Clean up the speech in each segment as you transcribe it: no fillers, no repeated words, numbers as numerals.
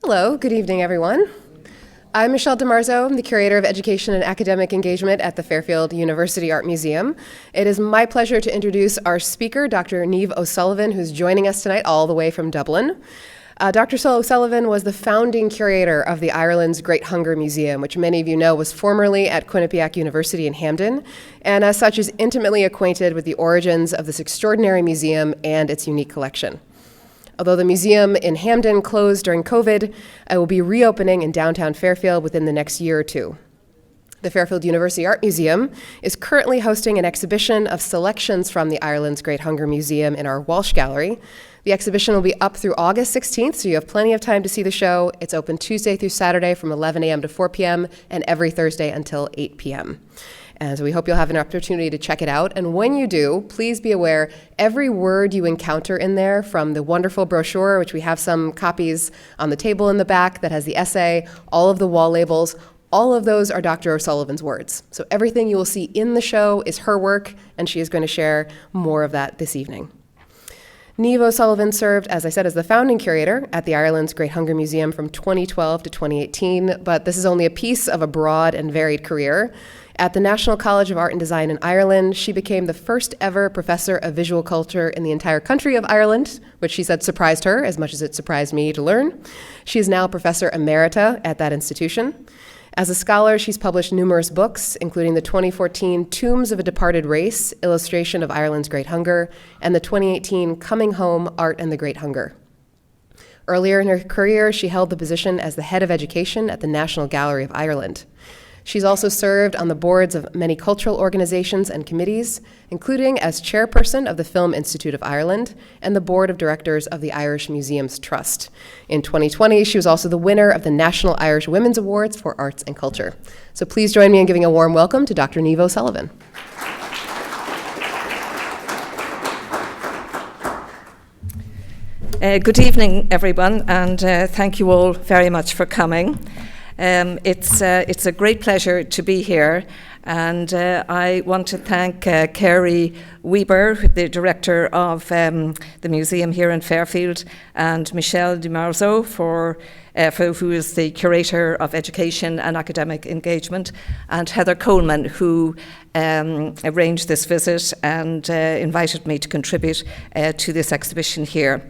Hello, good evening, everyone. I'm Michelle DiMarzo. I'm the Curator of Education and Academic Engagement at the Fairfield University Art Museum. It is my pleasure to introduce our speaker, Dr. Niamh O'Sullivan, who's joining us tonight all the way from Dublin. Dr. O'Sullivan was the founding curator of the Ireland's Great Hunger Museum, which many of you know was formerly at Quinnipiac University in Hampden, and as such is intimately acquainted with the origins of this extraordinary museum and its unique collection. Although the museum in Hampden closed during COVID, it will be reopening in downtown Fairfield within the next year or two. The Fairfield University Art Museum is currently hosting an exhibition of selections from the Ireland's Great Hunger Museum in our Walsh Gallery. The exhibition will be up through August 16th, so you have plenty of time to see the show. It's open Tuesday through Saturday from 11 a.m. to 4 p.m. and every Thursday until 8 p.m. And so we hope you'll have an opportunity to check it out. And when you do, please be aware every word you encounter in there, from the wonderful brochure, which we have some copies on the table in the back that has the essay, all of the wall labels, all of those are Dr. O'Sullivan's words. So everything you will see in the show is her work, and she is going to share more of that this evening. Niamh O'Sullivan served, as I said, as the founding curator at the Ireland's Great Hunger Museum from 2012 to 2018, but this is only a piece of a broad and varied career. At the National College of Art and Design in Ireland, she became the first ever professor of visual culture in the entire country of Ireland, which she said surprised her as much as it surprised me to learn. She is now professor emerita at that institution. As a scholar, she's published numerous books, including the 2014 Tombs of a Departed Race, Illustration of Ireland's Great Hunger, and the 2018 Coming Home, Art and the Great Hunger. Earlier in her career, she held the position as the head of education at the National Gallery of Ireland. She's also served on the boards of many cultural organizations and committees, including as chairperson of the Film Institute of Ireland and the board of directors of the Irish Museums Trust. In 2020, she was also the winner of the National Irish Women's Awards for Arts and Culture. So please join me in giving a warm welcome to Dr. Niamh O'Sullivan. Good evening, everyone, and thank you all very much for coming. It's a great pleasure to be here, and I want to thank Kerry Weber, the director of the museum here in Fairfield, and Michelle DiMarzo, who is the curator of education and academic engagement, and Heather Coleman, who arranged this visit and invited me to contribute to this exhibition here.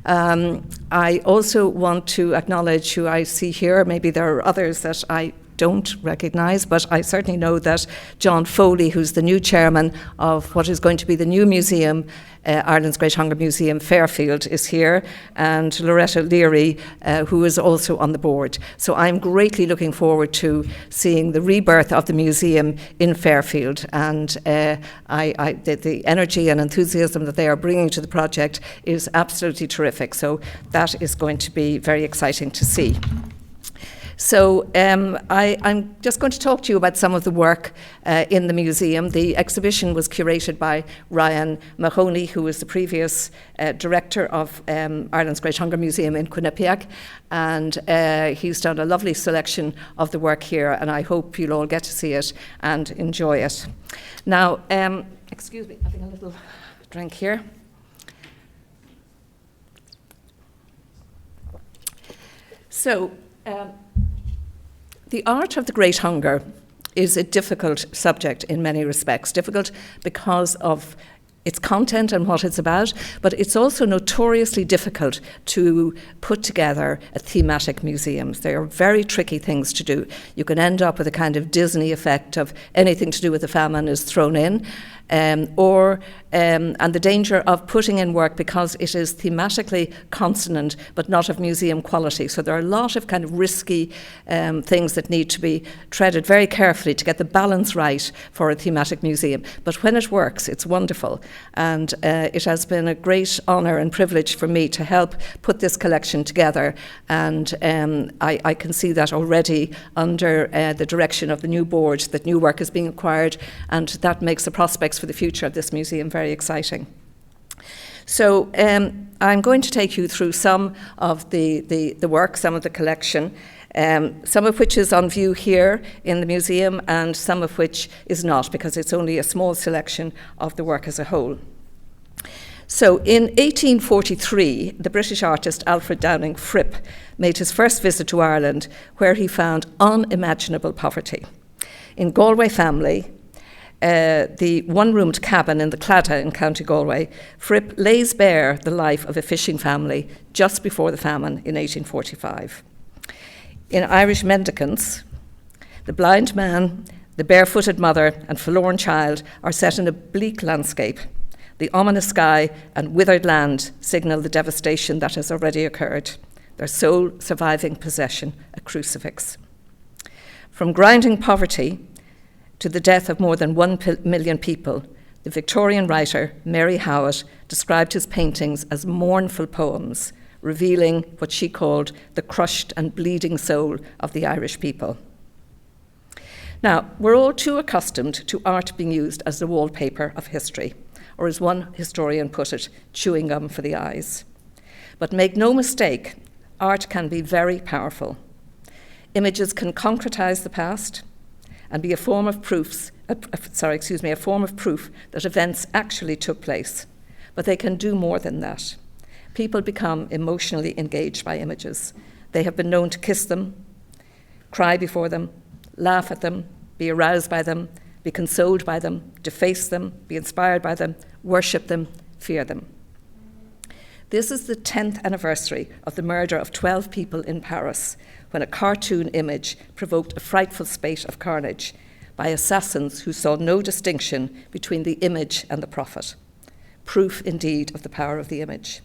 I also want to acknowledge who I see here. Maybe there are others that I don't recognise, but I certainly know that John Foley, who's the new chairman of what is going to be the new museum, Ireland's Great Hunger Museum Fairfield, is here, and Loretta Leary, who is also on the board. So I'm greatly looking forward to seeing the rebirth of the museum in Fairfield, and the energy and enthusiasm that they are bringing to the project is absolutely terrific. So that is going to be very exciting to see. So I'm just going to talk to you about some of the work in the museum. The exhibition was curated by Ryan Mahoney, who was the previous director of Ireland's Great Hunger Museum in Quinnipiac, and he's done a lovely selection of the work here, and I hope you'll all get to see it and enjoy it. Now, excuse me, having a little drink here. So, the art of the Great Hunger is a difficult subject in many respects. Difficult because of its content and what it's about, but it's also notoriously difficult to put together a thematic museum. They are very tricky things to do. You can end up with a kind of Disney effect of anything to do with the famine is thrown in, and the danger of putting in work because it is thematically consonant but not of museum quality. So there are a lot of kind of risky things that need to be treaded very carefully to get the balance right for a thematic museum. But when it works, it's wonderful. And it has been a great honour and privilege for me to help put this collection together. And I can see that already under the direction of the new board, that new work is being acquired, and that makes the prospects for the future of this museum very exciting. So I'm going to take you through some of the work, some of the collection, some of which is on view here in the museum and some of which is not, because it's only a small selection of the work as a whole. So in 1843, the British artist Alfred Downing Fripp made his first visit to Ireland, where he found unimaginable poverty. In Galway family, the one-roomed cabin in the Claddagh in County Galway, Fripp lays bare the life of a fishing family just before the famine in 1845. In Irish Mendicants, the blind man, the barefooted mother, and forlorn child are set in a bleak landscape. The ominous sky and withered land signal the devastation that has already occurred. Their sole surviving possession, a crucifix. From grinding poverty to the death of more than 1 million people, the Victorian writer Mary Howitt described his paintings as mournful poems, revealing what she called the crushed and bleeding soul of the Irish people. Now, we're all too accustomed to art being used as the wallpaper of history, or as one historian put it, chewing gum for the eyes. But make no mistake, art can be very powerful. Images can concretize the past and be a form of proof that events actually took place. But they can do more than that. People become emotionally engaged by images. They have been known to kiss them, cry before them, laugh at them, be aroused by them, be consoled by them, deface them, be inspired by them, worship them, fear them. This is the 10th anniversary of the murder of 12 people in Paris, when a cartoon image provoked a frightful spate of carnage by assassins who saw no distinction between the image and the prophet. Proof, indeed, of the power of the image.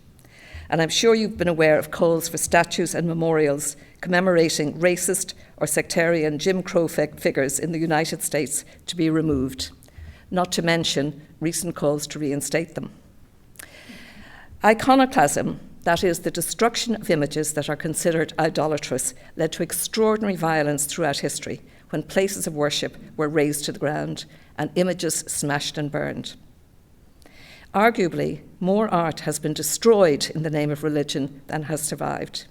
And I'm sure you've been aware of calls for statues and memorials commemorating racist or sectarian Jim Crow figures in the United States to be removed, not to mention recent calls to reinstate them. Iconoclasm, that is, the destruction of images that are considered idolatrous, led to extraordinary violence throughout history when places of worship were razed to the ground and images smashed and burned. Arguably, more art has been destroyed in the name of religion than has survived.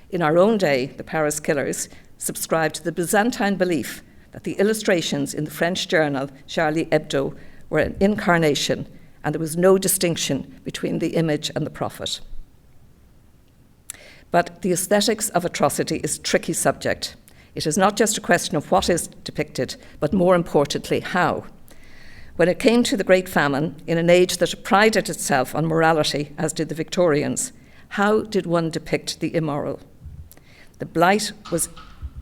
In our own day, the Paris killers subscribed to the Byzantine belief that the illustrations in the French journal Charlie Hebdo were an incarnation, and there was no distinction between the image and the prophet. But the aesthetics of atrocity is a tricky subject. It is not just a question of what is depicted, but more importantly, how. When it came to the Great Famine, in an age that prided itself on morality, as did the Victorians, how did one depict the immoral? The blight was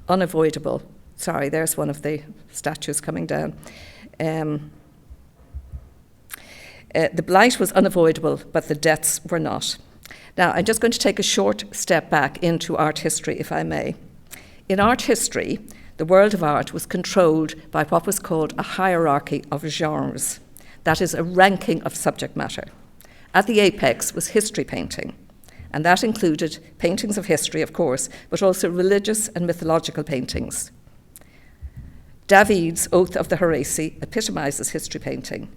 unavoidable. Sorry, there's one of the statues coming down. The blight was unavoidable, but the deaths were not. Now, I'm just going to take a short step back into art history, if I may. In art history, the world of art was controlled by what was called a hierarchy of genres. That is, a ranking of subject matter. At the apex was history painting, and that included paintings of history, of course, but also religious and mythological paintings. David's Oath of the Horace epitomizes history painting.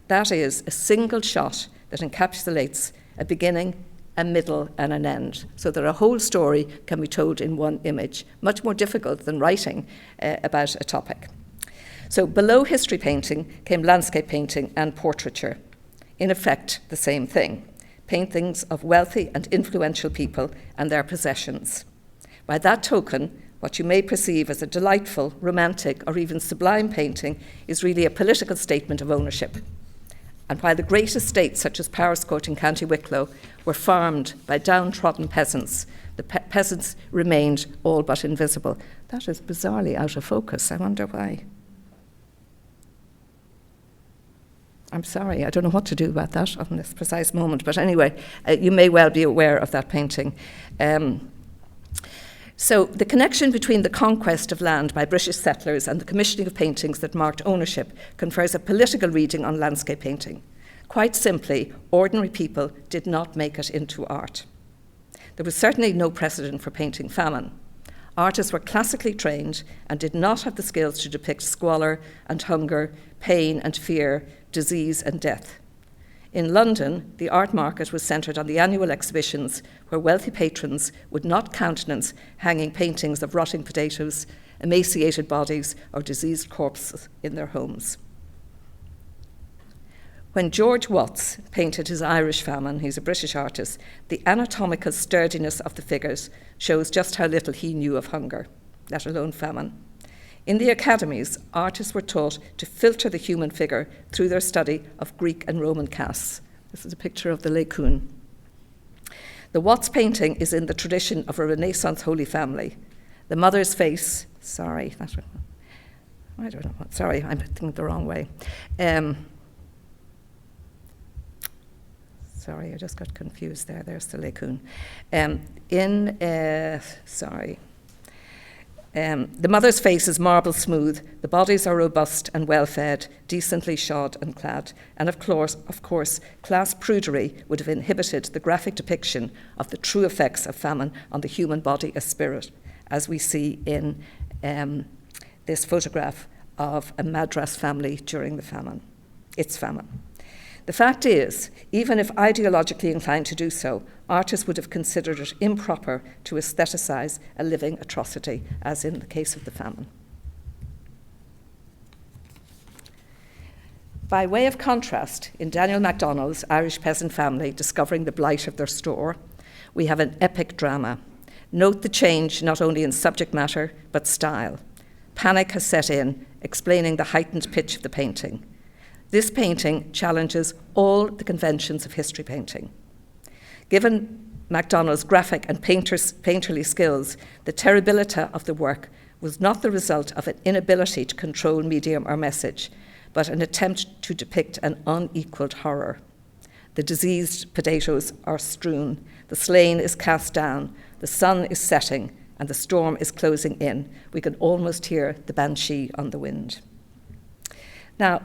That is, a single shot that encapsulates a beginning, a middle, and an end, so that a whole story can be told in one image, much more difficult than writing about a topic. So below history painting came landscape painting and portraiture. In effect, the same thing, paintings of wealthy and influential people and their possessions. By that token, what you may perceive as a delightful, romantic, or even sublime painting is really a political statement of ownership. And while the great estates, such as Powerscourt in County Wicklow, were farmed by downtrodden peasants, the peasants remained all but invisible. That is bizarrely out of focus. I wonder why. I'm sorry, I don't know what to do about that on this precise moment. But anyway, you may well be aware of that painting. So the connection between the conquest of land by British settlers and the commissioning of paintings that marked ownership confers a political reading on landscape painting. Quite simply, ordinary people did not make it into art. There was certainly no precedent for painting famine. Artists were classically trained and did not have the skills to depict squalor and hunger, pain and fear, disease and death. In London, the art market was centred on the annual exhibitions where wealthy patrons would not countenance hanging paintings of rotting potatoes, emaciated bodies, or diseased corpses in their homes. When George Watts painted his Irish famine, he's a British artist, the anatomical sturdiness of the figures shows just how little he knew of hunger, let alone famine. In the academies, artists were taught to filter the human figure through their study of Greek and Roman casts. This is a picture of the recount. The Watts painting is in the tradition of a Renaissance Holy Family. The mother's face, I don't know, sorry, I'm thinking the wrong way. Sorry, I just got confused there. There's the recount. The mother's face is marble smooth. The bodies are robust and well-fed, decently shod and clad. And of course, class prudery would have inhibited the graphic depiction of the true effects of famine on the human body as spirit, as we see in this photograph of a Madras family during the famine, its famine. The fact is, even if ideologically inclined to do so, artists would have considered it improper to aestheticize a living atrocity, as in the case of the famine. By way of contrast, in Daniel MacDonald's Irish peasant family discovering the blight of their store, we have an epic drama. Note the change not only in subject matter, but style. Panic has set in, explaining the heightened pitch of the painting. This painting challenges all the conventions of history painting. Given MacDonald's graphic and painterly skills, the terribility of the work was not the result of an inability to control medium or message, but an attempt to depict an unequaled horror. The diseased potatoes are strewn, the slain is cast down, the sun is setting, and the storm is closing in. We can almost hear the banshee on the wind. Now,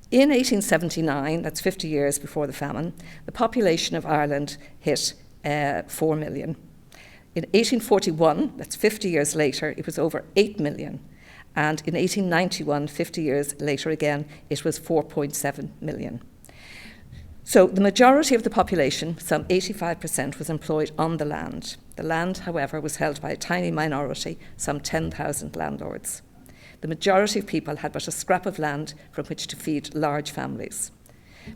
in 1879, that's 50 years before the famine, the population of Ireland hit 4 million. In 1841, that's 50 years later, it was over 8 million. And in 1891, 50 years later again, it was 4.7 million. So the majority of the population, some 85%, was employed on the land. The land, however, was held by a tiny minority, some 10,000 landlords. The majority of people had but a scrap of land from which to feed large families.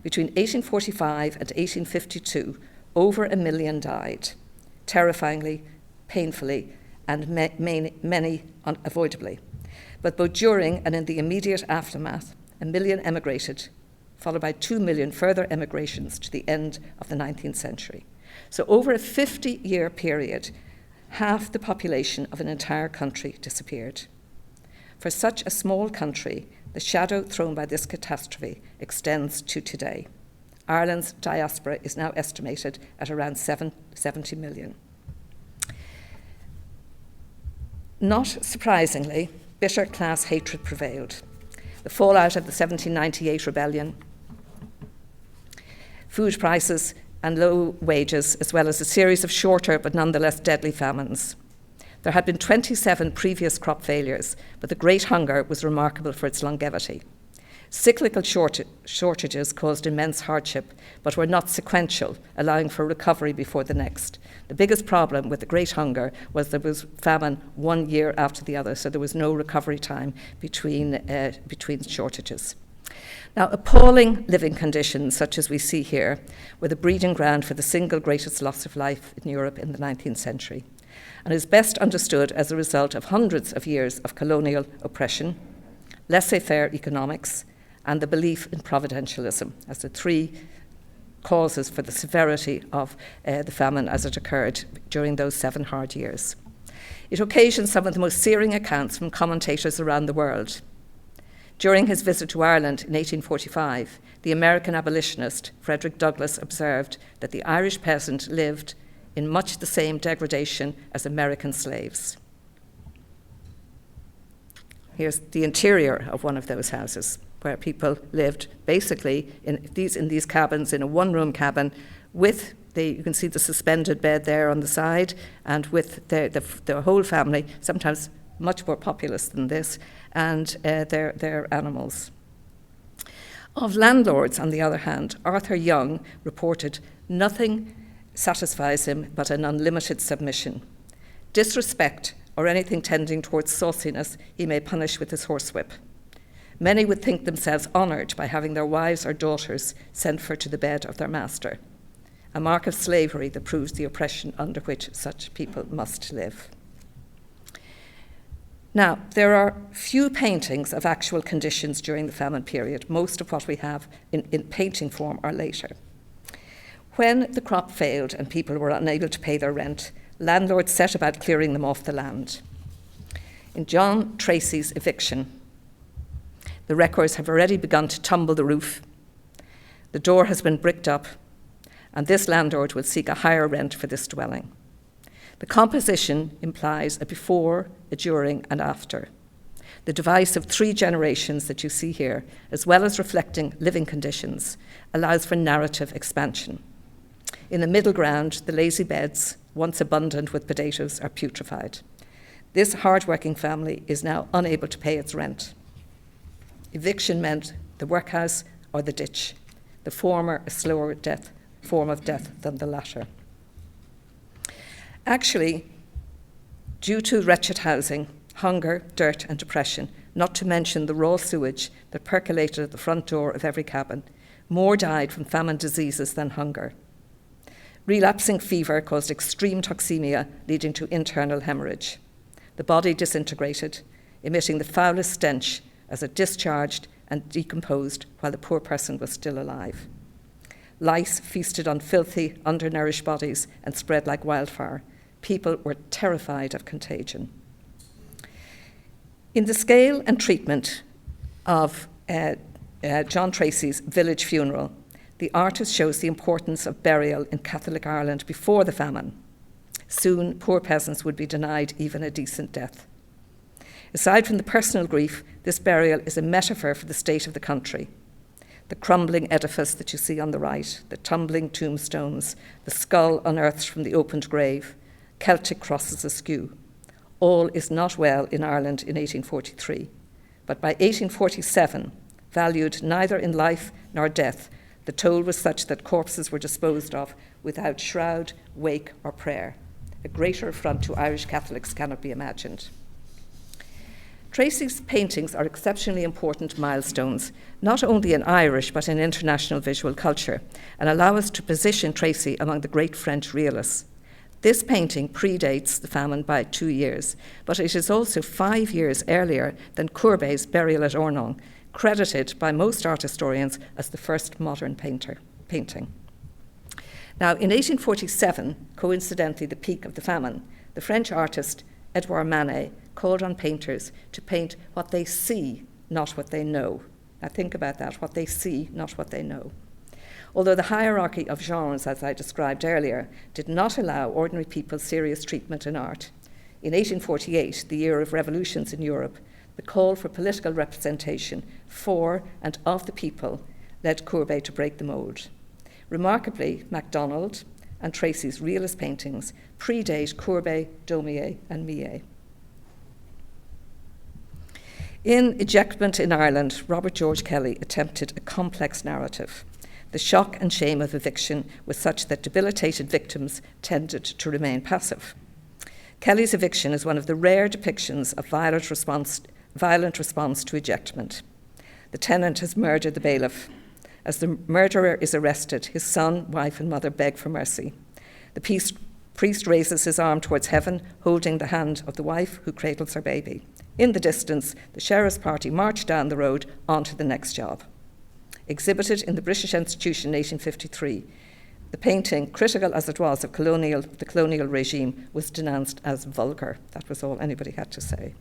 Between 1845 and 1852, over 1 million died, terrifyingly, painfully, and many unavoidably. But both during and in the immediate aftermath, 1 million emigrated, followed by 2 million further emigrations to the end of the 19th century. So over a 50-year period, half the population of an entire country disappeared. For such a small country, the shadow thrown by this catastrophe extends to today. Ireland's diaspora is now estimated at around 70 million. Not surprisingly, bitter class hatred prevailed. The fallout of the 1798 rebellion, food prices and low wages, as well as a series of shorter but nonetheless deadly famines. There had been 27 previous crop failures, but the Great Hunger was remarkable for its longevity. Cyclical shortages caused immense hardship, but were not sequential, allowing for recovery before the next. The biggest problem with the Great Hunger was there was famine 1 year after the other, so there was no recovery time between shortages. Now, appalling living conditions, such as we see here, were the breeding ground for the single greatest loss of life in Europe in the 19th century, and is best understood as a result of hundreds of years of colonial oppression, laissez-faire economics, and the belief in providentialism as the three causes for the severity of the famine as it occurred during those 7 hard years. It occasioned some of the most searing accounts from commentators around the world. During his visit to Ireland in 1845, the American abolitionist Frederick Douglass observed that the Irish peasant lived in much the same degradation as American slaves. Here's the interior of one of those houses, where people lived basically in these cabins, in a one-room cabin with you can see the suspended bed there on the side, and with the whole family, sometimes much more populous than this, and their animals. Of landlords, on the other hand, Arthur Young reported, "Nothing satisfies him but an unlimited submission. Disrespect or anything tending towards sauciness he may punish with his horsewhip. Many would think themselves honoured by having their wives or daughters sent for to the bed of their master, a mark of slavery that proves the oppression under which such people must live. Now, there are few paintings of actual conditions during the famine period. Most of what we have in painting form are later. When the crop failed and people were unable to pay their rent, landlords set about clearing them off the land. In John Tracy's Eviction, the wreckers have already begun to tumble the roof. The door has been bricked up, and this landlord will seek a higher rent for this dwelling. The composition implies a before, a during, and after. The device of 3 generations that you see here, as well as reflecting living conditions, allows for narrative expansion. In the middle ground, the lazy beds, once abundant with potatoes, are putrefied. This hard-working family is now unable to pay its rent. Eviction meant the workhouse or the ditch, the former a slower form of death than the latter. Actually, due to wretched housing, hunger, dirt, and depression, not to mention the raw sewage that percolated at the front door of every cabin, more died from famine diseases than hunger. Relapsing fever caused extreme toxemia, leading to internal hemorrhage. The body disintegrated, emitting the foulest stench as it discharged and decomposed while the poor person was still alive. Lice feasted on filthy, undernourished bodies and spread like wildfire. People were terrified of contagion. In the scale and treatment of John Tracy's village funeral, the artist shows the importance of burial in Catholic Ireland before the famine. Soon, poor peasants would be denied even a decent death. Aside from the personal grief, this burial is a metaphor for the state of the country. The crumbling edifice that you see on the right, the tumbling tombstones, the skull unearthed from the opened grave, Celtic crosses askew. All is not well in Ireland in 1843. But by 1847, valued neither in life nor death, the toll was such that corpses were disposed of without shroud, wake, or prayer. A greater affront to Irish Catholics cannot be imagined. Tracy's paintings are exceptionally important milestones, not only in Irish but in international visual culture, and allow us to position Tracy among the great French realists. This painting predates the famine by 2 years, but it is also 5 years earlier than Courbet's Burial at Ornans, credited by most art historians as the first modern painting. Now, in 1847, coincidentally the peak of the famine, the French artist Edouard Manet called on painters to paint what they see, not what they know. Now think about that, what they see, not what they know. Although the hierarchy of genres, as I described earlier, did not allow ordinary people serious treatment in art, in 1848, the year of revolutions in Europe, the call for political representation for and of the people led Courbet to break the mould. Remarkably, MacDonald and Tracy's realist paintings predate Courbet, Daumier, and Millet. In Ejectment in Ireland, Robert George Kelly attempted a complex narrative. The shock and shame of eviction was such that debilitated victims tended to remain passive. Kelly's Eviction is one of the rare depictions of violent response to ejectment. The tenant has murdered the bailiff. As the murderer is arrested, his son, wife, and mother beg for mercy. The priest raises his arm towards heaven, holding the hand of the wife who cradles her baby. In the distance, the sheriff's party march down the road onto the next job. Exhibited in the British Institution in 1853, the painting, critical as it was of the colonial regime, was denounced as vulgar. That was all anybody had to say.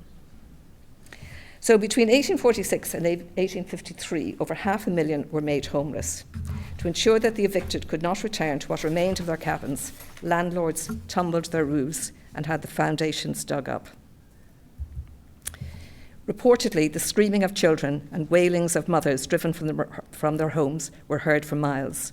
So between 1846 and 1853, over 500,000 were made homeless. To ensure that the evicted could not return to what remained of their cabins, landlords tumbled their roofs and had the foundations dug up. Reportedly, the screaming of children and wailings of mothers driven from their homes were heard for miles.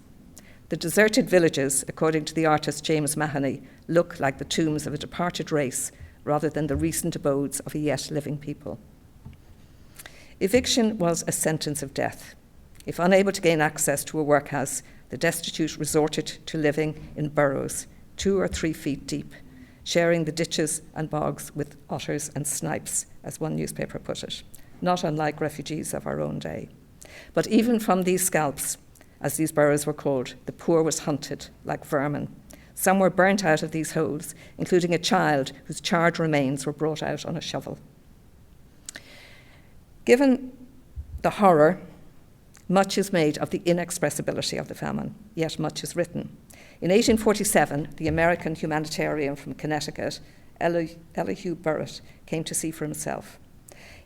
The deserted villages, according to the artist James Mahoney, look like the tombs of a departed race rather than the recent abodes of a yet living people. Eviction was a sentence of death. If unable to gain access to a workhouse, the destitute resorted to living in burrows, 2 or 3 feet deep, sharing the ditches and bogs with otters and snipes, as one newspaper put it. not unlike refugees of our own day. But even from these scalps, as these burrows were called, the poor was hunted like vermin. Some were burnt out of these holes, including a child whose charred remains were brought out on a shovel. Given the horror, much is made of the inexpressibility of the famine, yet much is written. In 1847, the American humanitarian from Connecticut, Elihu Burritt, came to see for himself.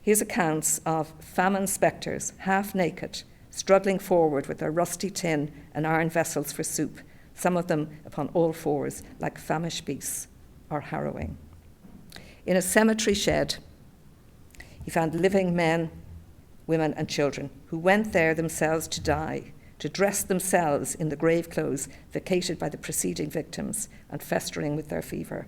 His accounts of famine spectres, half naked, struggling forward with their rusty tin and iron vessels for soup, some of them upon all fours like famished beasts, are harrowing. In a cemetery shed, he found living men, women and children who went there themselves to die, to dress themselves in the grave clothes vacated by the preceding victims and festering with their fever.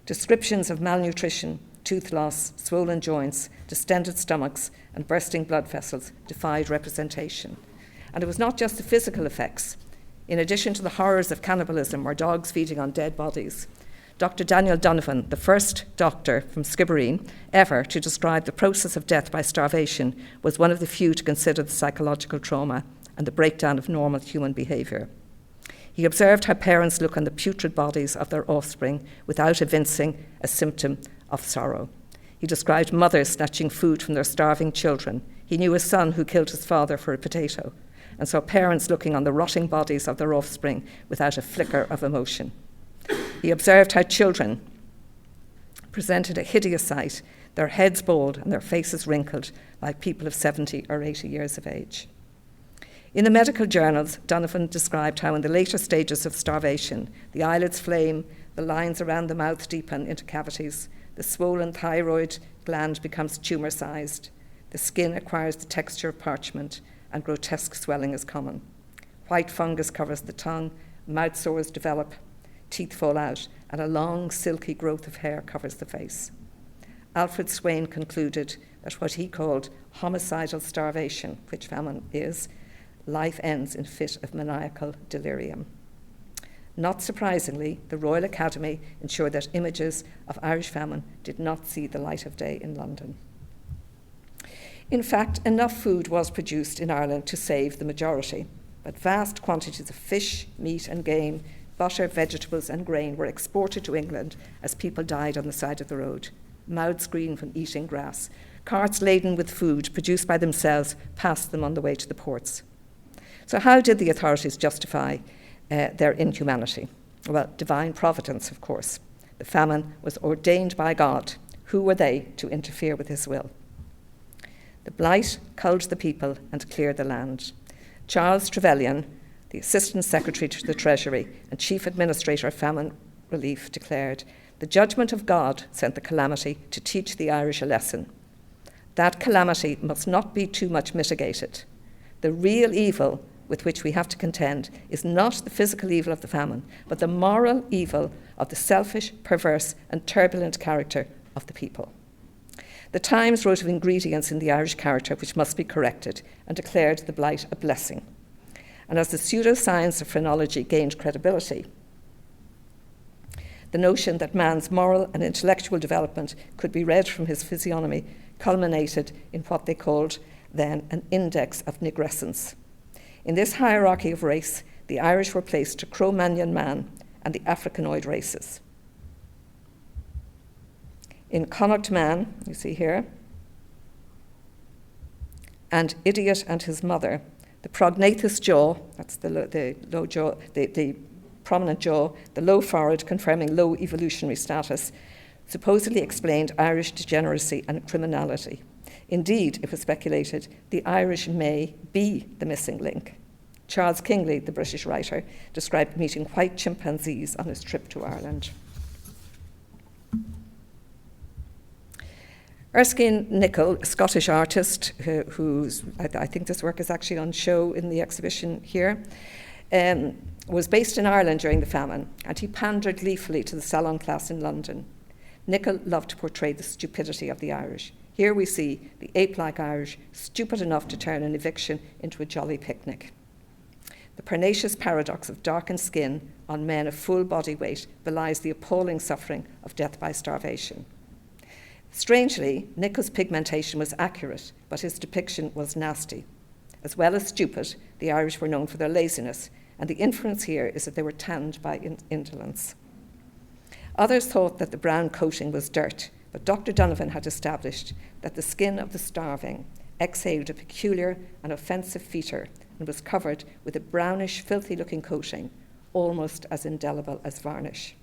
Descriptions of malnutrition, tooth loss, swollen joints, distended stomachs, and bursting blood vessels defied representation. And it was not just the physical effects. In addition to the horrors of cannibalism or dogs feeding on dead bodies, Dr. Daniel Donovan, the first doctor from Skibbereen ever to describe the process of death by starvation, was one of the few to consider the psychological trauma and the breakdown of normal human behaviour. He observed how parents look on the putrid bodies of their offspring without evincing a symptom of sorrow. He described mothers snatching food from their starving children. He knew a son who killed his father for a potato, and saw parents looking on the rotting bodies of their offspring without a flicker of emotion. He observed how children presented a hideous sight, their heads bald and their faces wrinkled like people of 70 or 80 years of age. In the medical journals, Donovan described how in the later stages of starvation, the eyelids flame, the lines around the mouth deepen into cavities, the swollen thyroid gland becomes tumour-sized, the skin acquires the texture of parchment, and grotesque swelling is common. White fungus covers the tongue, mouth sores develop, teeth fall out, and a long, silky growth of hair covers the face. Alfred Swain concluded that what he called homicidal starvation, which famine is, life ends in fit of maniacal delirium. Not surprisingly, the Royal Academy ensured that images of Irish famine did not see the light of day in London. In fact, enough food was produced in Ireland to save the majority, but vast quantities of fish, meat and game, butter, vegetables and grain were exported to England as people died on the side of the road, mouths green from eating grass. Carts laden with food produced by themselves passed them on the way to the ports. So how did the authorities justify their inhumanity? Well, divine providence, of course. The famine was ordained by God. Who were they to interfere with his will? The blight culled the people and cleared the land. Charles Trevelyan, the Assistant Secretary to the Treasury and Chief Administrator of Famine Relief, declared, "The judgment of God sent the calamity to teach the Irish a lesson. That calamity must not be too much mitigated. The real evil with which we have to contend is not the physical evil of the famine, but the moral evil of the selfish, perverse and turbulent character of the people." The Times wrote of ingredients in the Irish character which must be corrected and declared the blight a blessing. And as the pseudoscience of phrenology gained credibility, the notion that man's moral and intellectual development could be read from his physiognomy culminated in what they called then an index of nigrescence. In this hierarchy of race, the Irish were placed to Cro-Magnon man and the Africanoid races. In Connacht man, you see here, and idiot and his mother, the prognathous jaw, that's the low jaw, the prominent jaw, the low forehead confirming low evolutionary status, supposedly explained Irish degeneracy and criminality. Indeed, it was speculated the Irish may be the missing link. Charles Kingsley, the British writer, described meeting white chimpanzees on his trip to Ireland. Erskine Nicholl, a Scottish artist whose I think this work is actually on show in the exhibition here, was based in Ireland during the famine, and he pandered gleefully to the salon class in London. Nicholl loved to portray the stupidity of the Irish. Here we see the ape-like Irish, stupid enough to turn an eviction into a jolly picnic. The pernicious paradox of darkened skin on men of full body weight belies the appalling suffering of death by starvation. Strangely, Nico's pigmentation was accurate, but his depiction was nasty. As well as stupid, the Irish were known for their laziness, and the inference here is that they were tanned by indolence. Others thought that the brown coating was dirt, but Dr. Donovan had established that the skin of the starving exhaled a peculiar and offensive fetor and was covered with a brownish, filthy-looking coating, almost as indelible as varnish.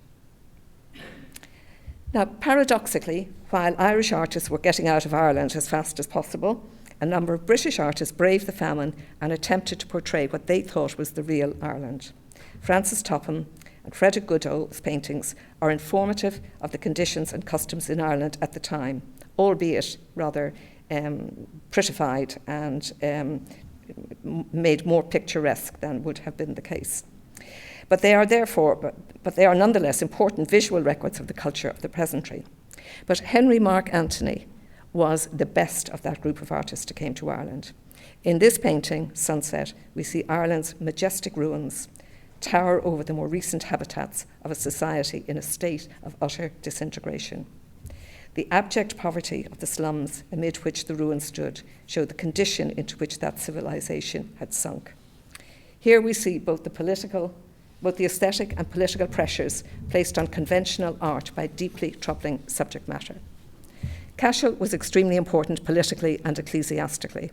Now, paradoxically, while Irish artists were getting out of Ireland as fast as possible, a number of British artists braved the famine and attempted to portray what they thought was the real Ireland. Francis Topham and Frederick Goodall's paintings are informative of the conditions and customs in Ireland at the time, albeit rather prettified and made more picturesque than would have been the case. But they are nonetheless important visual records of the culture of the presentry. But Henry Mark Antony was the best of that group of artists who came to Ireland. In this painting, Sunset, we see Ireland's majestic ruins tower over the more recent habitats of a society in a state of utter disintegration. The abject poverty of the slums amid which the ruins stood showed the condition into which that civilization had sunk. Here we see both the aesthetic and political pressures placed on conventional art by deeply troubling subject matter. Cashel was extremely important politically and ecclesiastically,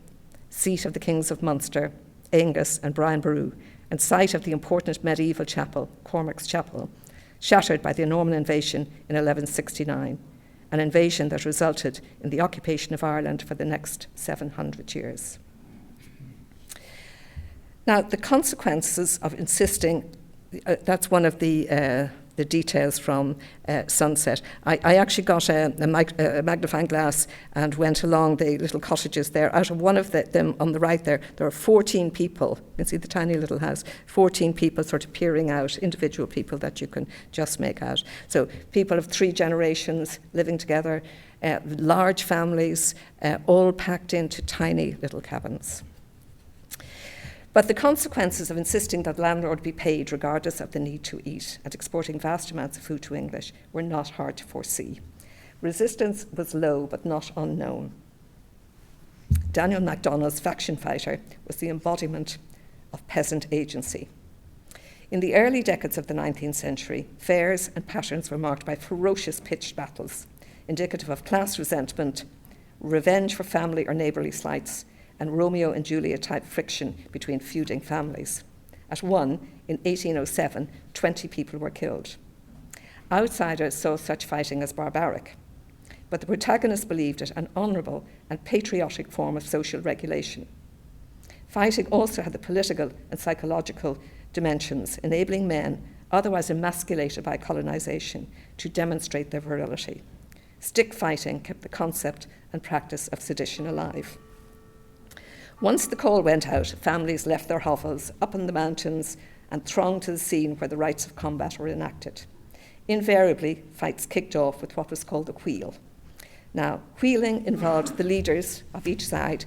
seat of the kings of Munster, Angus and Brian Boru, and site of the important medieval chapel, Cormac's Chapel, shattered by the Norman invasion in 1169, an invasion that resulted in the occupation of Ireland for the next 700 years. Now, the consequences of insisting, that's one of the details from Sunset. I actually got a magnifying glass and went along the little cottages there. Out of one of them on the right there are 14 people. You can see the tiny little house. 14 people sort of peering out, individual people that you can just make out. So people of 3 generations living together, large families, all packed into tiny little cabins. But the consequences of insisting that the landlord be paid regardless of the need to eat and exporting vast amounts of food to English were not hard to foresee. Resistance was low but not unknown. Daniel MacDonald's faction fighter was the embodiment of peasant agency. In the early decades of the 19th century, fairs and patterns were marked by ferocious pitched battles, indicative of class resentment, revenge for family or neighbourly slights, and Romeo and Juliet type friction between feuding families. At one, in 1807, 20 people were killed. Outsiders saw such fighting as barbaric, but the protagonists believed it an honourable and patriotic form of social regulation. Fighting also had the political and psychological dimensions, enabling men, otherwise emasculated by colonisation, to demonstrate their virility. Stick fighting kept the concept and practice of sedition alive. Once the call went out, families left their hovels up in the mountains and thronged to the scene where the rites of combat were enacted. Invariably, fights kicked off with what was called the wheel. Now, wheeling involved the leaders of each side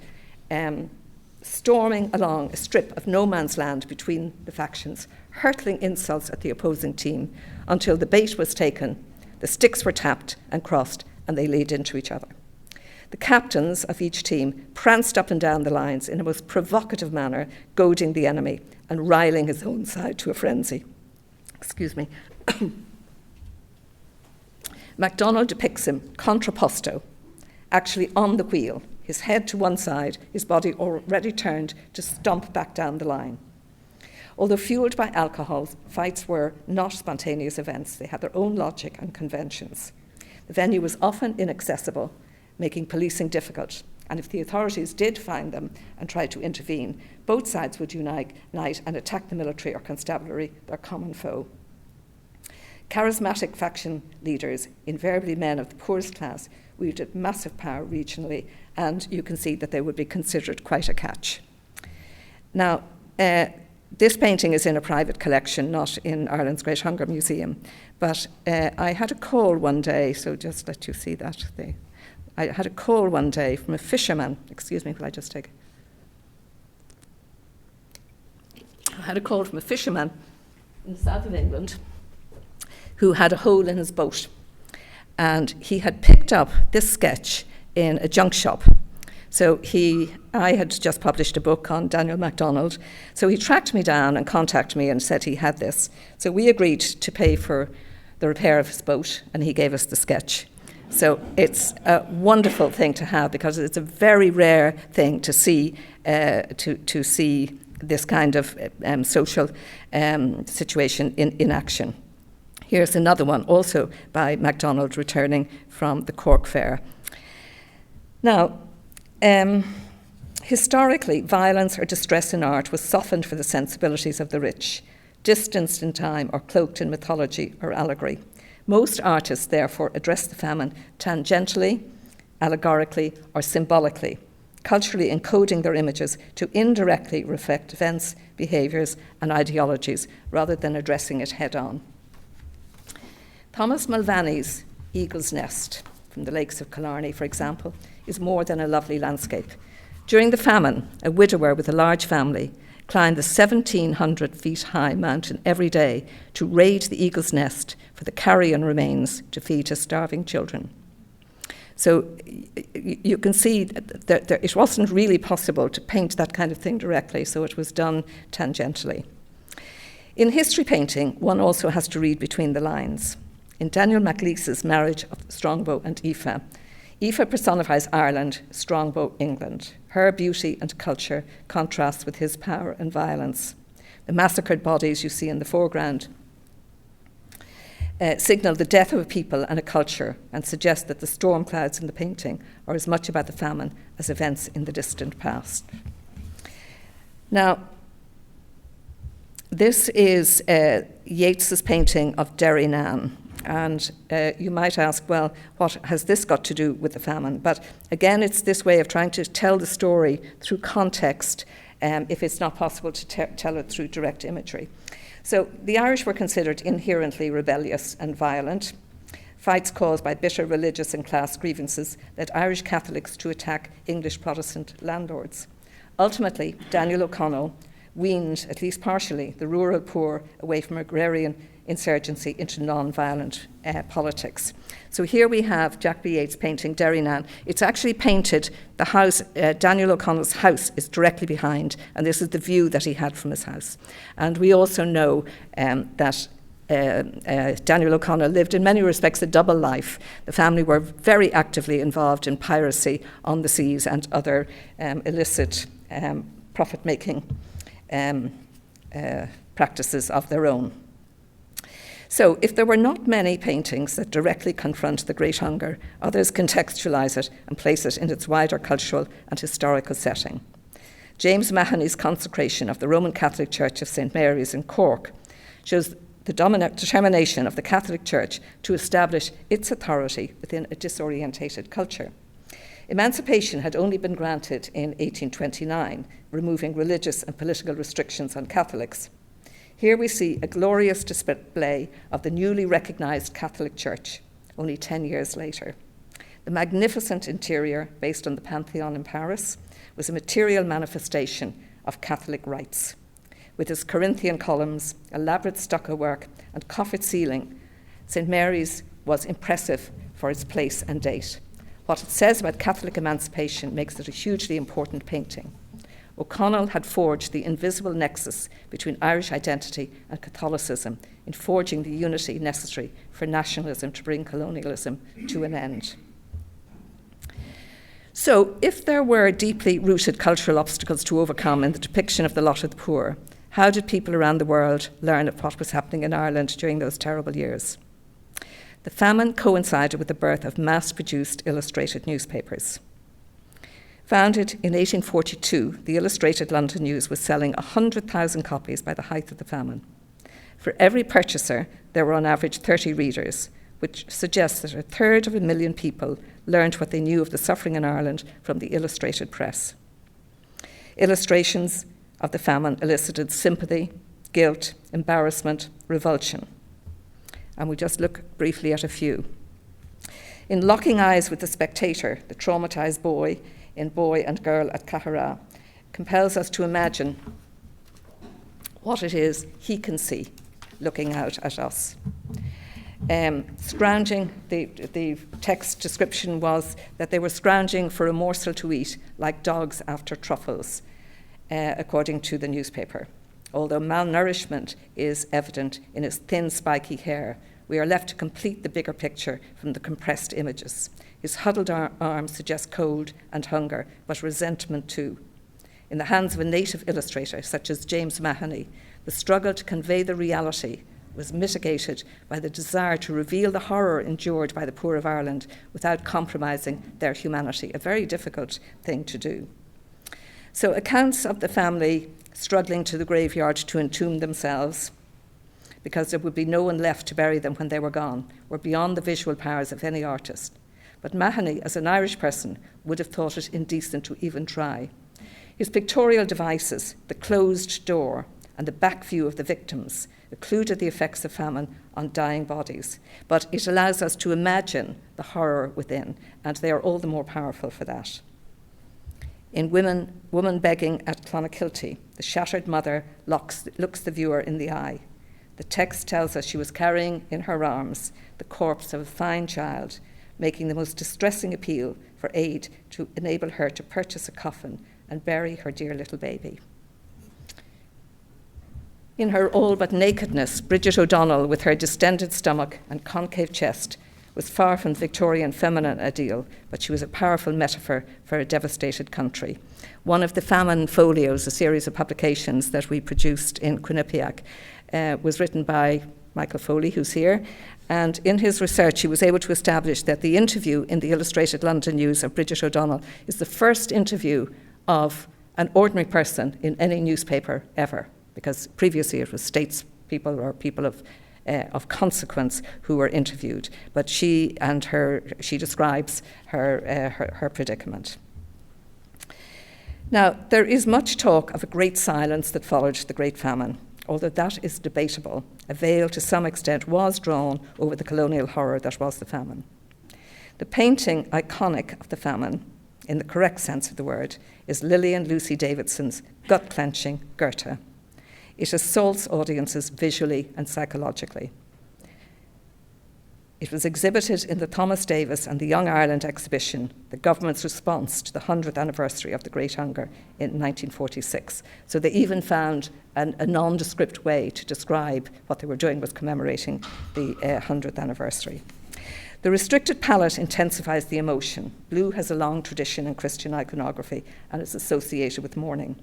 storming along a strip of no man's land between the factions, hurtling insults at the opposing team until the bait was taken, the sticks were tapped and crossed, and they laid into each other. The captains of each team pranced up and down the lines in a most provocative manner, goading the enemy and riling his own side to a frenzy. Excuse me. MacDonald depicts him contrapposto, actually on the wheel, his head to one side, his body already turned to stomp back down the line. Although fueled by alcohol, fights were not spontaneous events. They had their own logic and conventions. The venue was often inaccessible, making policing difficult. And if the authorities did find them and tried to intervene, both sides would unite and attack the military or constabulary, their common foe. Charismatic faction leaders, invariably men of the poorest class, wielded massive power regionally, and you can see that they would be considered quite a catch. Now, this painting is in a private collection, not in Ireland's Great Hunger Museum, but I had a call one day, so just let you see that. I had a call one day from a fisherman. Excuse me, will I just take it? I had a call from a fisherman in the south of England who had a hole in his boat. And he had picked up this sketch in a junk shop. So I had just published a book on Daniel MacDonald. So he tracked me down and contacted me and said he had this. So we agreed to pay for the repair of his boat, and he gave us the sketch. So it's a wonderful thing to have, because it's a very rare thing to see this kind of social situation in action. Here's another one, also by MacDonald, returning from the Cork Fair. Now, historically, violence or distress in art was softened for the sensibilities of the rich, distanced in time or cloaked in mythology or allegory. Most artists, therefore, address the famine tangentially, allegorically, or symbolically, culturally encoding their images to indirectly reflect events, behaviours, and ideologies, rather than addressing it head-on. Thomas Mulvaney's Eagle's Nest, from the lakes of Killarney, for example, is more than a lovely landscape. During the famine, a widower with a large family climbed the 1,700 feet high mountain every day to raid the Eagle's Nest for the carrion remains to feed his starving children. So you can see that it wasn't really possible to paint that kind of thing directly, so it was done tangentially. In history painting, one also has to read between the lines. In Daniel Maclise's Marriage of Strongbow and Aoife, Aoife personifies Ireland, Strongbow, England. Her beauty and culture contrasts with his power and violence. The massacred bodies you see in the foreground signal the death of a people and a culture, and suggest that the storm clouds in the painting are as much about the famine as events in the distant past. Now, this is Yeats's painting of Derry Nan. And you might ask, well, what has this got to do with the famine? But again, it's this way of trying to tell the story through context, if it's not possible to tell it through direct imagery. So the Irish were considered inherently rebellious and violent. Fights caused by bitter religious and class grievances led Irish Catholics to attack English Protestant landlords. Ultimately, Daniel O'Connell weaned, at least partially, the rural poor away from agrarian insurgency into non-violent politics. So here we have Jack B. Yeats painting Derry Nan. It's actually painted, the house, Daniel O'Connell's house is directly behind, and this is the view that he had from his house. And we also know that Daniel O'Connell lived in many respects a double life. The family were very actively involved in piracy on the seas and other illicit profit-making practices of their own. So if there were not many paintings that directly confront the Great Hunger, others contextualise it and place it in its wider cultural and historical setting. James Mahony's consecration of the Roman Catholic Church of St. Mary's in Cork shows the determination of the Catholic Church to establish its authority within a disorientated culture. Emancipation had only been granted in 1829, removing religious and political restrictions on Catholics. Here we see a glorious display of the newly recognised Catholic Church, only 10 years later. The magnificent interior, based on the Pantheon in Paris, was a material manifestation of Catholic rites. With its Corinthian columns, elaborate stucco work, and coffered ceiling, St. Mary's was impressive for its place and date. What it says about Catholic emancipation makes it a hugely important painting. O'Connell had forged the invisible nexus between Irish identity and Catholicism in forging the unity necessary for nationalism to bring colonialism to an end. So, if there were deeply rooted cultural obstacles to overcome in the depiction of the lot of the poor, how did people around the world learn of what was happening in Ireland during those terrible years? The famine coincided with the birth of mass-produced illustrated newspapers. Founded in 1842, the Illustrated London News was selling 100,000 copies by the height of the famine. For every purchaser, there were on average 30 readers, which suggests that 1/3 people learned what they knew of the suffering in Ireland from the illustrated press. Illustrations of the famine elicited sympathy, guilt, embarrassment, revulsion. And we just look briefly at a few. In Locking Eyes with the Spectator, the traumatised boy in Boy and Girl at Cahara compels us to imagine what it is he can see looking out at us. Scrounging, the text description was that they were scrounging for a morsel to eat, like dogs after truffles, according to the newspaper. Although malnourishment is evident in his thin, spiky hair, we are left to complete the bigger picture from the compressed images. His huddled arms suggest cold and hunger, but resentment too. In the hands of a native illustrator, such as James Mahoney, the struggle to convey the reality was mitigated by the desire to reveal the horror endured by the poor of Ireland without compromising their humanity, a very difficult thing to do. So accounts of the family struggling to the graveyard to entomb themselves, because there would be no one left to bury them when they were gone, were beyond the visual powers of any artist. But Mahoney, as an Irish person, would have thought it indecent to even try. His pictorial devices, the closed door and the back view of the victims, occluded the effects of famine on dying bodies, but it allows us to imagine the horror within, and they are all the more powerful for that. In Woman Begging at Clonakilty, the shattered mother looks the viewer in the eye. The text tells us she was carrying in her arms the corpse of a fine child, making the most distressing appeal for aid to enable her to purchase a coffin and bury her dear little baby. In her all but nakedness, Bridget O'Donnell, with her distended stomach and concave chest, was far from the Victorian feminine ideal, but she was a powerful metaphor for a devastated country. One of the famine folios, a series of publications that we produced in Quinnipiac, was written by Michael Foley, who's here, and in his research he was able to establish that the interview in the Illustrated London News of Bridget O'Donnell is the first interview of an ordinary person in any newspaper ever, because previously it was statespeople or people of consequence who were interviewed. But she describes her predicament. Now, there is much talk of a great silence that followed the Great Famine. Although that is debatable, a veil to some extent was drawn over the colonial horror that was the famine. The painting iconic of the famine, in the correct sense of the word, is Lillian Lucy Davidson's gut-clenching Gorta. It assaults audiences visually and psychologically. It was exhibited in the Thomas Davis and the Young Ireland exhibition, the government's response to the 100th anniversary of the Great Hunger in 1946. So they even found a nondescript way to describe what they were doing was commemorating the 100th anniversary. The restricted palette intensifies the emotion. Blue has a long tradition in Christian iconography and is associated with mourning.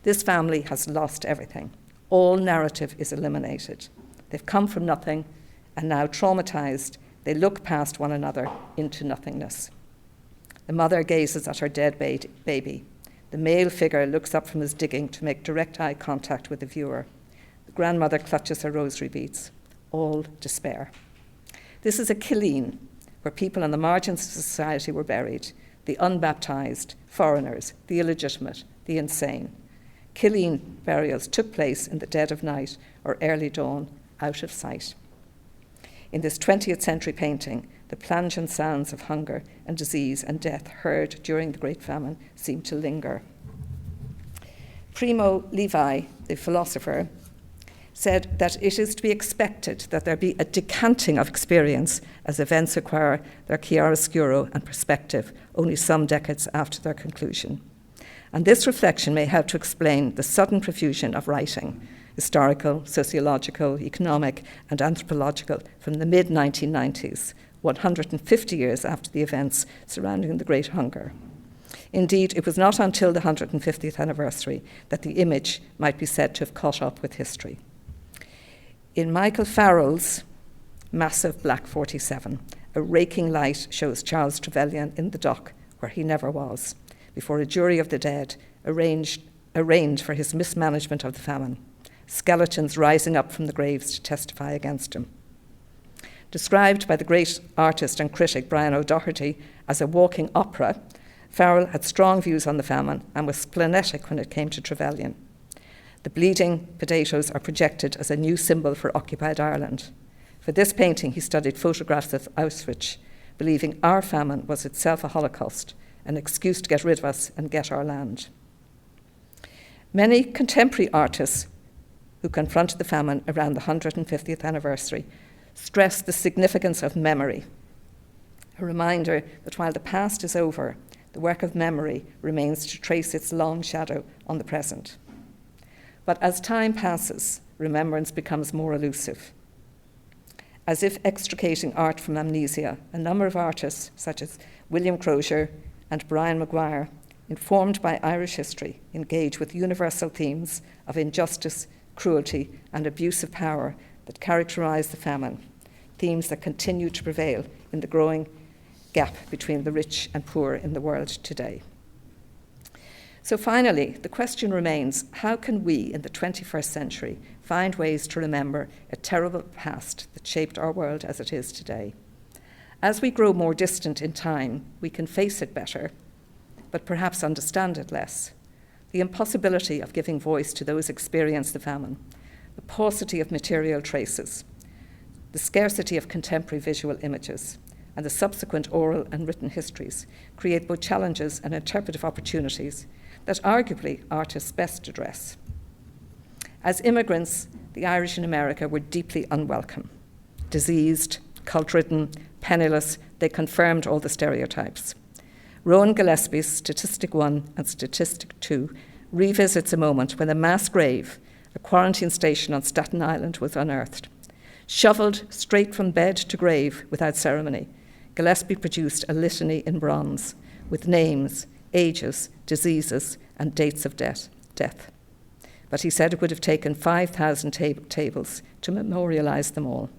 This family has lost everything. All narrative is eliminated. They've come from nothing, and now traumatized, they look past one another into nothingness. The mother gazes at her dead baby. The male figure looks up from his digging to make direct eye contact with the viewer. The grandmother clutches her rosary beads. All despair. This is a Killeen, where people on the margins of society were buried, the unbaptized, foreigners, the illegitimate, the insane. Killeen burials took place in the dead of night or early dawn, out of sight. In this 20th century painting, the plangent sounds of hunger and disease and death heard during the Great Famine seem to linger. Primo Levi, the philosopher, said that it is to be expected that there be a decanting of experience as events acquire their chiaroscuro and perspective only some decades after their conclusion. And this reflection may help to explain the sudden profusion of writing, historical, sociological, economic, and anthropological, from the mid-1990s, 150 years after the events surrounding the Great Hunger. Indeed, it was not until the 150th anniversary that the image might be said to have caught up with history. In Michael Farrell's massive Black 47, a raking light shows Charles Trevelyan in the dock, where he never was, before a jury of the dead arraigned for his mismanagement of the famine, skeletons rising up from the graves to testify against him. Described by the great artist and critic Brian O'Doherty as a walking opera, Farrell had strong views on the famine and was splenetic when it came to Trevelyan. The bleeding potatoes are projected as a new symbol for occupied Ireland. For this painting, he studied photographs of Auschwitz, believing our famine was itself a Holocaust, an excuse to get rid of us and get our land. Many contemporary artists who confronted the famine around the 150th anniversary stressed the significance of memory, a reminder that while the past is over, the work of memory remains to trace its long shadow on the present. But as time passes, remembrance becomes more elusive. As if extricating art from amnesia, a number of artists, such as William Crozier and Brian Maguire, informed by Irish history, engage with universal themes of injustice, cruelty, and abuse of power that characterise the famine, themes that continue to prevail in the growing gap between the rich and poor in the world today. So finally, the question remains, how can we in the 21st century find ways to remember a terrible past that shaped our world as it is today? As we grow more distant in time, we can face it better, but perhaps understand it less. The impossibility of giving voice to those experiencing the famine, the paucity of material traces, the scarcity of contemporary visual images, and the subsequent oral and written histories create both challenges and interpretive opportunities that arguably artists best address. As immigrants, the Irish in America were deeply unwelcome. Diseased, cult-ridden, penniless, they confirmed all the stereotypes. Rowan Gillespie's Statistic 1 and Statistic 2 revisits a moment when a mass grave, a quarantine station on Staten Island, was unearthed. Shovelled straight from bed to grave without ceremony, Gillespie produced a litany in bronze with names, ages, diseases, and dates of death. But he said it would have taken 5,000 tables to memorialise them all.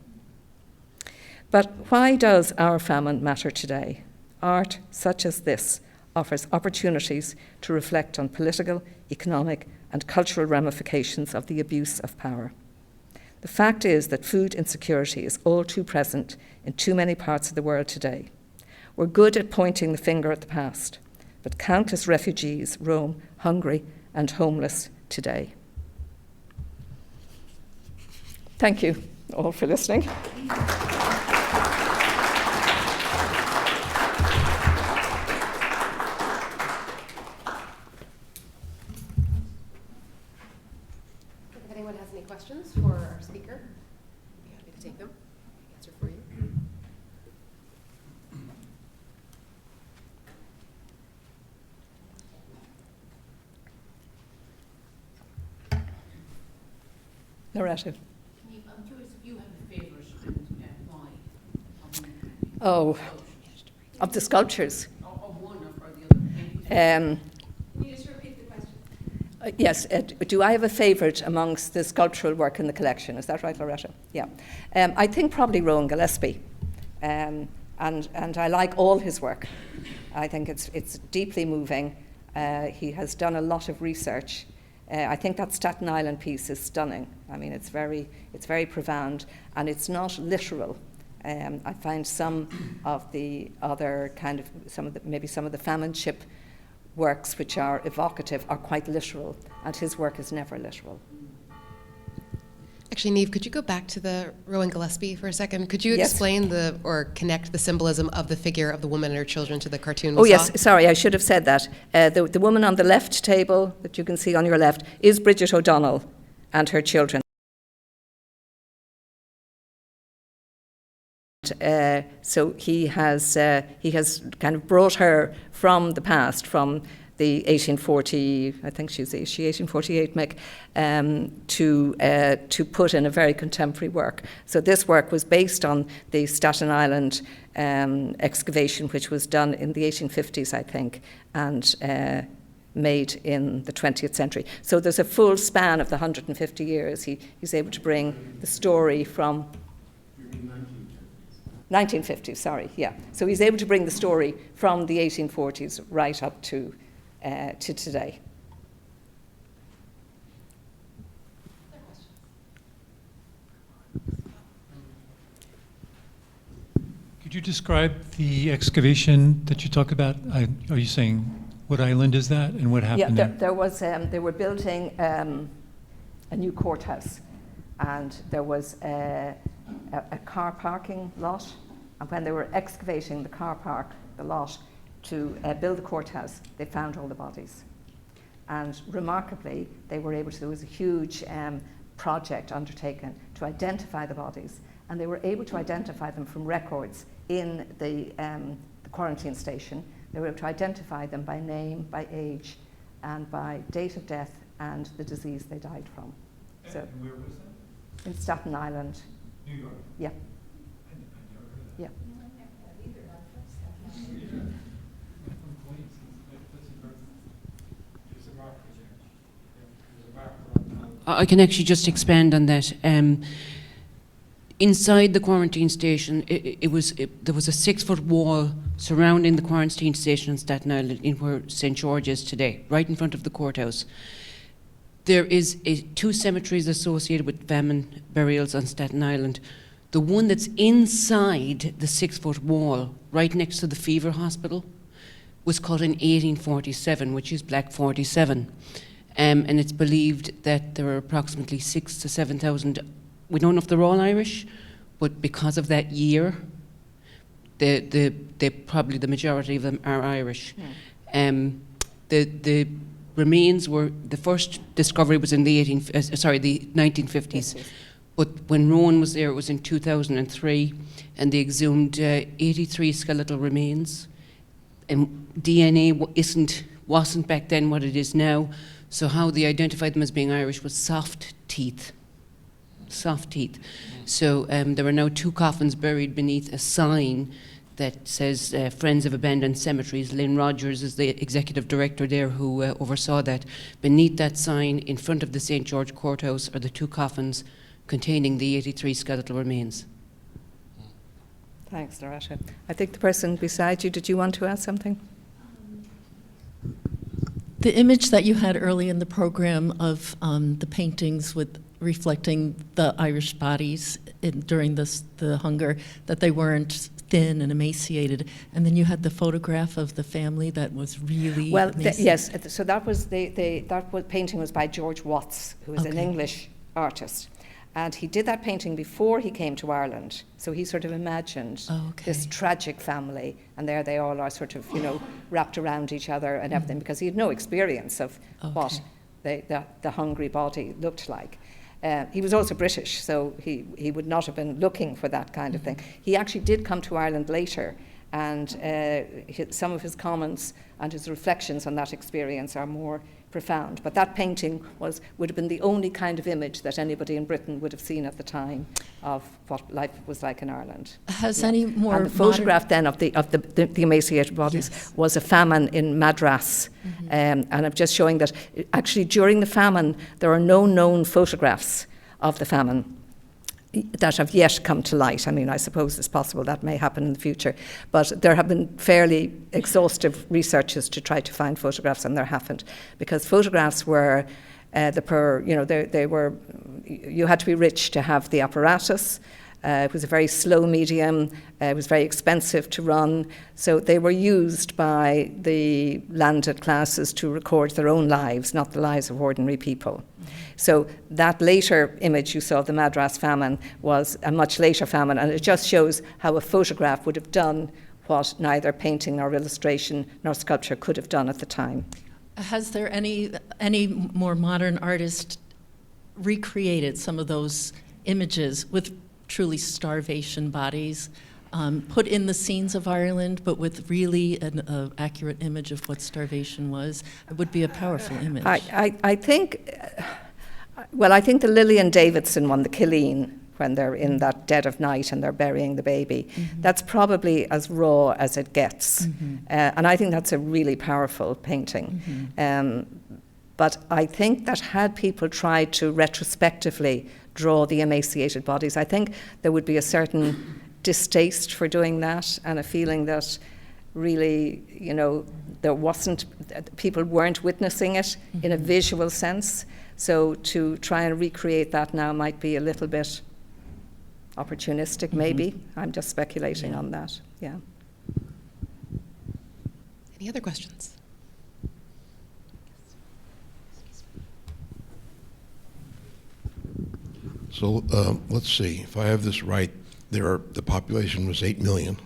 But why does our famine matter today? Art such as this offers opportunities to reflect on political, economic, and cultural ramifications of the abuse of power. The fact is that food insecurity is all too present in too many parts of the world today. We're good at pointing the finger at the past, but countless refugees roam hungry and homeless today. Thank you all for listening. If anyone has any questions for our speaker, I'd be happy to take them, answer for you. Loretta. I'm curious if you have a favourite and why. Oh, of the sculptures. Of one or the other. Can you just repeat the question? Yes. Do I have a favourite amongst the sculptural work in the collection? Is that right, Loretta? Yeah. I think probably Rowan Gillespie. And I like all his work. I think it's deeply moving. He has done a lot of research. I think that Staten Island piece is stunning. I mean, it's very profound, and it's not literal. I find some of the other kind of some of the famine ship works which are evocative are quite literal, and his work is never literal. Actually, Niamh, could you go back to the Rowan Gillespie for a second? Could you Yes. explain or connect the symbolism of the figure of the woman and her children to the cartoon we Oh, saw? yes, sorry, I should have said that. The woman on the left table that you can see on your left is Bridget O'Donnell and her children. So he has kind of brought her from the past, from the 1840, I think she 1848 Mick, to put in a very contemporary work. So this work was based on the Staten Island excavation, which was done in the 1850s, I think, and made in the 20th century. So there's a full span of the 150 years. He's able to bring the story from 1950s, sorry, yeah. So he's able to bring the story from the 1840s right up to today. Could you describe the excavation that you talk about? Are you saying what island is that and what happened Yeah, there? there was. They were building a new courthouse, and there was a car parking lot. And when they were excavating the car park, the lot, to build the courthouse, they found all the bodies. And remarkably, they were able to. There was a huge project undertaken to identify the bodies and they were able to identify them from records in the quarantine station. They were able to identify them by name, by age, and by date of death and the disease they died from. So, and where was that? in Staten Island. New York? Yeah. I never heard of that. Yeah. I'm from Queens. That's in Berkeley. There's a marker there. There's a marker on the I can actually just expand on that. Inside the quarantine station, there was a 6-foot wall surrounding the quarantine station in Staten Island, in where St. George is today, right in front of the courthouse. There is 2 cemeteries associated with famine burials on Staten Island. The one that's inside the 6-foot wall, right next to the fever hospital, was cut in 1847, which is Black 47. And it's believed that there are approximately 6,000 to 7,000. We don't know if they're all Irish, but because of that year, they probably the majority of them are Irish. The remains were, the first discovery was in the 1950s. But when Rowan was there, it was in 2003, and they exhumed 83 skeletal remains. And DNA wasn't back then what it is now. So how they identified them as being Irish was soft teeth. So there are now 2 coffins buried beneath a sign that says Friends of Abandoned Cemeteries. Lynn Rogers is the executive director there who oversaw that. Beneath that sign, in front of the St. George Courthouse, are the 2 coffins containing the 83 skeletal remains. Thanks, Loretta. I think the person beside you, did you want to ask something? The image that you had early in the program of the paintings with reflecting the Irish bodies during the hunger, that they weren't thin and emaciated, and then you had the photograph of the family that was really yes. So that was painting was by George Watts, who was an English artist. And he did that painting before he came to Ireland. So he sort of imagined this tragic family, and there they all are sort of, wrapped around each other and everything, because he had no experience of what the hungry body looked like. He was also British, so he would not have been looking for that kind of thing. He actually did come to Ireland later, and some of his comments and his reflections on that experience are more profound. But that painting would have been the only kind of image that anybody in Britain would have seen at the time of what life was like in Ireland. Has any more and the photograph then of the emaciated bodies was a famine in Madras, and I'm just showing that actually during the famine there are no known photographs of the famine that have yet come to light. I mean, I suppose it's possible that may happen in the future, but there have been fairly exhaustive researches to try to find photographs, and there haven't, because photographs were they were, you had to be rich to have the apparatus. It was a very slow medium. It was very expensive to run. So they were used by the landed classes to record their own lives, not the lives of ordinary people. So that later image you saw, the Madras famine, was a much later famine, and it just shows how a photograph would have done what neither painting nor illustration nor sculpture could have done at the time. Has there any more modern artist recreated some of those images with truly starvation bodies, put in the scenes of Ireland, but with really an accurate image of what starvation was? It would be a powerful image. I think the Lillian Davidson one, the Killeen, when they're in that dead of night and they're burying the baby, that's probably as raw as it gets. And I think that's a really powerful painting. But I think that had people tried to retrospectively draw the emaciated bodies, I think there would be a certain distaste for doing that, and a feeling that really, people weren't witnessing it in a visual sense. So to try and recreate that now might be a little bit opportunistic, maybe. I'm just speculating on that, yeah. Any other questions? So let's see, if I have this right, the population was 8 million.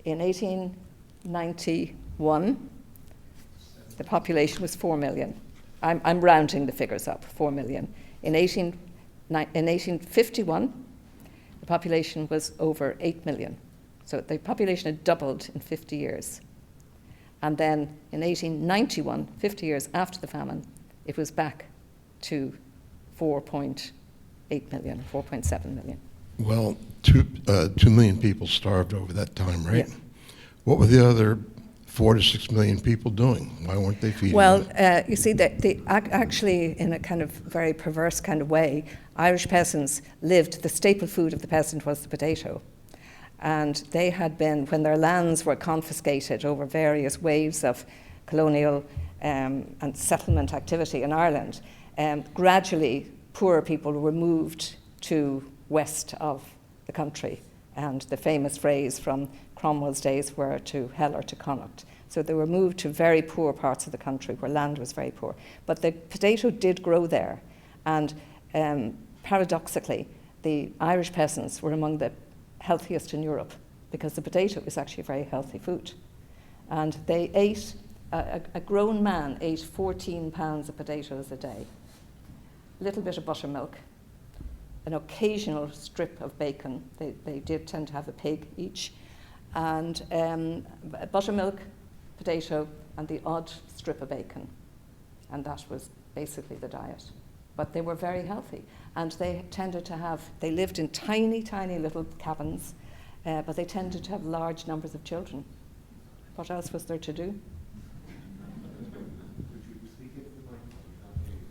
In 1891, the population was 4 million. I'm rounding the figures up, 4 million. In 1851, population was over 8 million. So the population had doubled in 50 years. And then in 1891, 50 years after the famine, it was back to 4.8 million, 4.7 million. Well, 2 million people starved over that time, right? Yeah. What were the other 4 to 6 million people doing? Why weren't they feeding Well, them? you see, actually, in a kind of very perverse kind of way, Irish peasants lived, the staple food of the peasant was the potato. And they had been, when their lands were confiscated over various waves of colonial and settlement activity in Ireland, gradually poorer people were moved to west of the country. And the famous phrase from Cromwell's days were to hell or to Connacht. So they were moved to very poor parts of the country where land was very poor. But the potato did grow there. And paradoxically, the Irish peasants were among the healthiest in Europe because the potato is actually a very healthy food. And they ate, a grown man ate 14 pounds of potatoes a day, a little bit of buttermilk, an occasional strip of bacon. They did tend to have a pig each, and buttermilk, potato, and the odd strip of bacon. And that was basically the diet. But they were very healthy. And they tended to have, they lived in tiny, tiny little cabins, but they tended to have large numbers of children. What else was there to do?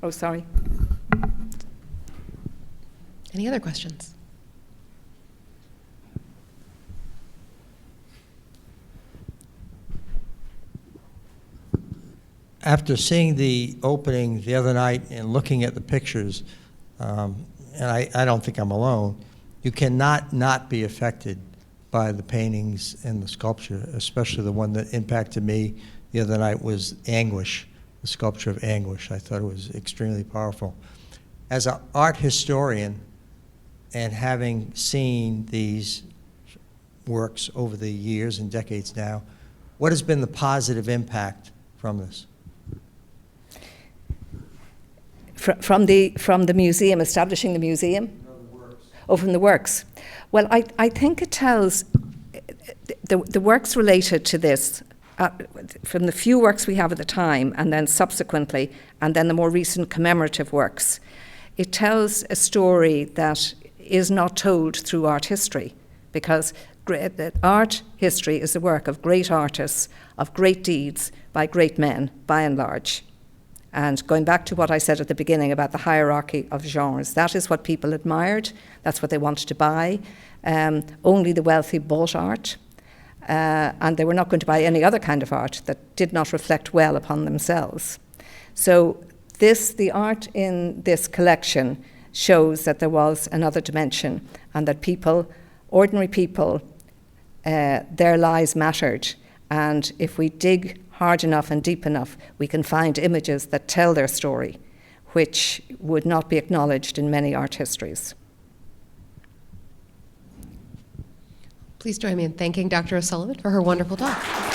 Oh, sorry. Any other questions? After seeing the opening the other night and looking at the pictures, and I don't think I'm alone, you cannot not be affected by the paintings and the sculpture, especially the one that impacted me the other night was Anguish, the sculpture of Anguish. I thought it was extremely powerful. As an art historian, and having seen these works over the years and decades now, what has been the positive impact from this? From the museum, establishing the museum? No, the works. Oh, from the works. Well, I think it tells, the works related to this, from the few works we have at the time, and then subsequently, and then the more recent commemorative works, it tells a story that is not told through art history, because art history is the work of great artists, of great deeds by great men, by and large. And going back to what I said at the beginning about the hierarchy of genres, that is what people admired, that's what they wanted to buy. Only the wealthy bought art, and they were not going to buy any other kind of art that did not reflect well upon themselves. So the art in this collection shows that there was another dimension, and that people, ordinary people, their lives mattered. And if we dig hard enough and deep enough, we can find images that tell their story, which would not be acknowledged in many art histories. Please join me in thanking Dr. O'Sullivan for her wonderful talk.